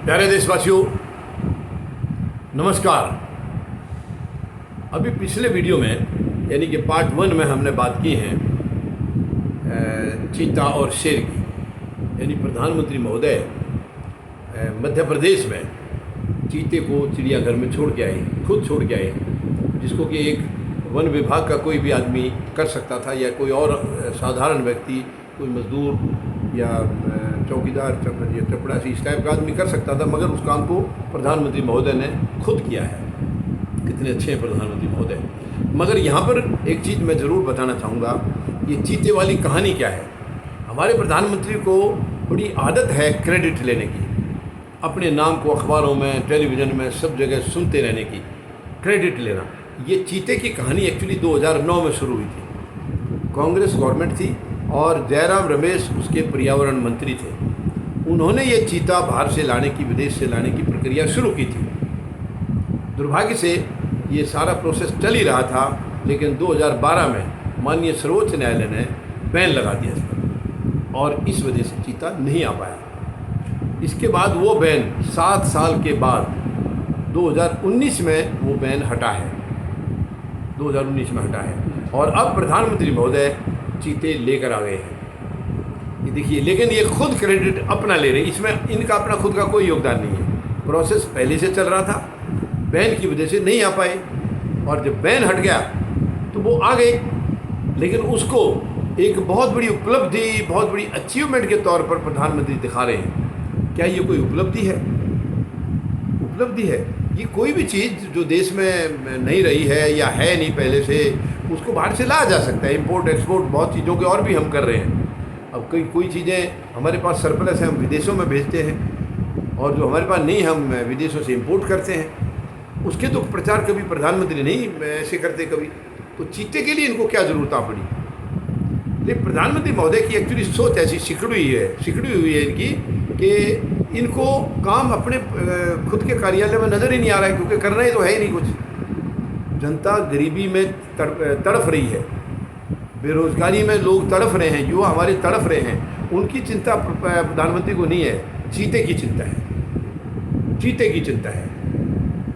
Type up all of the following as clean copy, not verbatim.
प्यारे देशवासियों, नमस्कार। अभी पिछले वीडियो में यानी कि पार्ट 1 में हमने बात की है चीता और शेर की। यानी प्रधानमंत्री महोदय मध्य प्रदेश में चीते को चिड़ियाघर में छोड़ के आए, खुद छोड़ के आए, जिसको कि एक वन विभाग का कोई भी आदमी कर सकता था या कोई और साधारण व्यक्ति, कोई मजदूर या चौकीदार या चपड़ासी इस टाइप का आदमी कर सकता था, मगर उस काम को प्रधानमंत्री महोदय ने खुद किया है। कितने अच्छे हैं प्रधानमंत्री महोदय। मगर यहाँ पर एक चीज़ मैं ज़रूर बताना चाहूँगा, ये चीते वाली कहानी क्या है। हमारे प्रधानमंत्री को बड़ी आदत है क्रेडिट लेने की, अपने नाम को अखबारों में, टेलीविज़न में, सब जगह सुनते रहने की, क्रेडिट लेना। ये चीते की कहानी एक्चुअली 2009 में शुरू हुई थी। कांग्रेस गवर्नमेंट थी और जयराम रमेश उसके पर्यावरण मंत्री थे। उन्होंने ये चीता बाहर से लाने की, विदेश से लाने की प्रक्रिया शुरू की थी। दुर्भाग्य से ये सारा प्रोसेस चल ही रहा था, लेकिन 2012 में माननीय सर्वोच्च न्यायालय ने बैन लगा दिया इस पर और इस वजह से चीता नहीं आ पाया। इसके बाद वो बैन 7 साल के बाद 2019 में वो बैन हटा है, 2019 में हटा है और अब प्रधानमंत्री महोदय चीते लेकर आ गए हैं। ये देखिए, लेकिन ये खुद क्रेडिट अपना ले रहे, इसमें इनका अपना खुद का कोई योगदान नहीं है। प्रोसेस पहले से चल रहा था, बैन की वजह से नहीं आ पाए और जब बैन हट गया तो वो आ गए। लेकिन उसको एक बहुत बड़ी उपलब्धि, बहुत बड़ी अचीवमेंट के तौर पर प्रधानमंत्री दिखा रहे हैं। क्या ये कोई उपलब्धि है? उपलब्धि है ये कोई भी चीज़ जो देश में नहीं रही है या है नहीं पहले से, उसको बाहर से लाया जा सकता है। इंपोर्ट एक्सपोर्ट बहुत चीज़ों के और भी हम कर रहे हैं। अब कोई चीज़ें हमारे पास सरप्लस है, हम विदेशों में भेजते हैं, और जो हमारे पास नहीं हम विदेशों से इंपोर्ट करते हैं। उसके तो प्रचार कभी प्रधानमंत्री नहीं ऐसे करते कभी। तो चीते के लिए इनको क्या ज़रूरत आ पड़ी? लेकिन प्रधानमंत्री महोदय की एक्चुअली सोच ऐसी सिकड़ी हुई है इनकी कि इनको काम अपने खुद के कार्यालय में नज़र ही नहीं आ रहा है, क्योंकि करना ही तो है ही नहीं कुछ। जनता गरीबी में तड़फ रही है, बेरोजगारी में लोग तड़फ रहे हैं, युवा हमारे तड़फ रहे हैं। उनकी चिंता प्रधानमंत्री को नहीं है, चीते की चिंता है, चीते की चिंता है।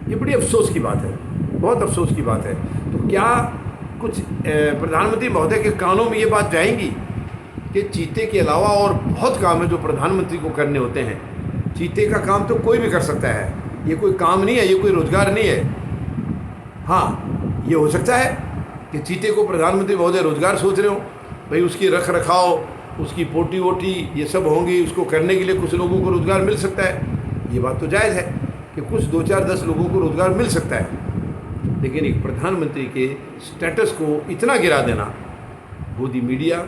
ये बड़ी अफसोस की बात है, बहुत अफसोस की बात है। तो क्या कुछ प्रधानमंत्री महोदय के कानों में ये बात जाएंगी कि चीते के अलावा और बहुत काम है जो प्रधानमंत्री को करने होते हैं? चीते का काम तो कोई भी कर सकता है, ये कोई काम नहीं है, ये कोई रोजगार नहीं है। हाँ, ये हो सकता है कि चीते को प्रधानमंत्री महोदय रोजगार सोच रहे हो, भाई उसकी रख रखाव, उसकी पोटी वोटी ये सब होंगी, उसको करने के लिए कुछ लोगों को रोजगार मिल सकता है। ये बात तो जायज़ है कि कुछ 2, 4, 10 लोगों को रोजगार मिल सकता है। लेकिन एक प्रधानमंत्री के स्टेटस को इतना गिरा देना, मोदी मीडिया,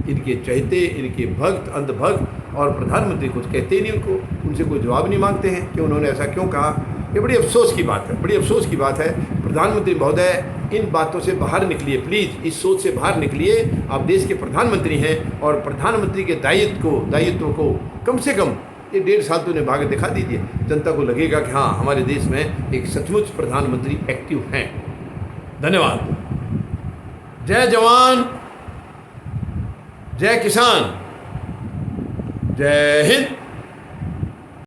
इनके चहेते, इनके भक्त, अंधभक्त, और प्रधानमंत्री कुछ कहते ही नहीं, उनसे कोई जवाब नहीं मांगते हैं कि उन्होंने ऐसा क्यों कहा। ये बड़ी अफसोस की बात है, बड़ी अफसोस की बात है। प्रधानमंत्री महोदय इन बातों से बाहर निकलिए प्लीज़, इस सोच से बाहर निकलिए। आप देश के प्रधानमंत्री हैं और प्रधानमंत्री के दायित्व को कम से कम ये 1.5 साल तो निभा के दिखा दीजिए। जनता को लगेगा कि हाँ, हमारे देश में एक सचमुच प्रधानमंत्री एक्टिव हैं। धन्यवाद। जय जवान, जय किसान, जय हिंद।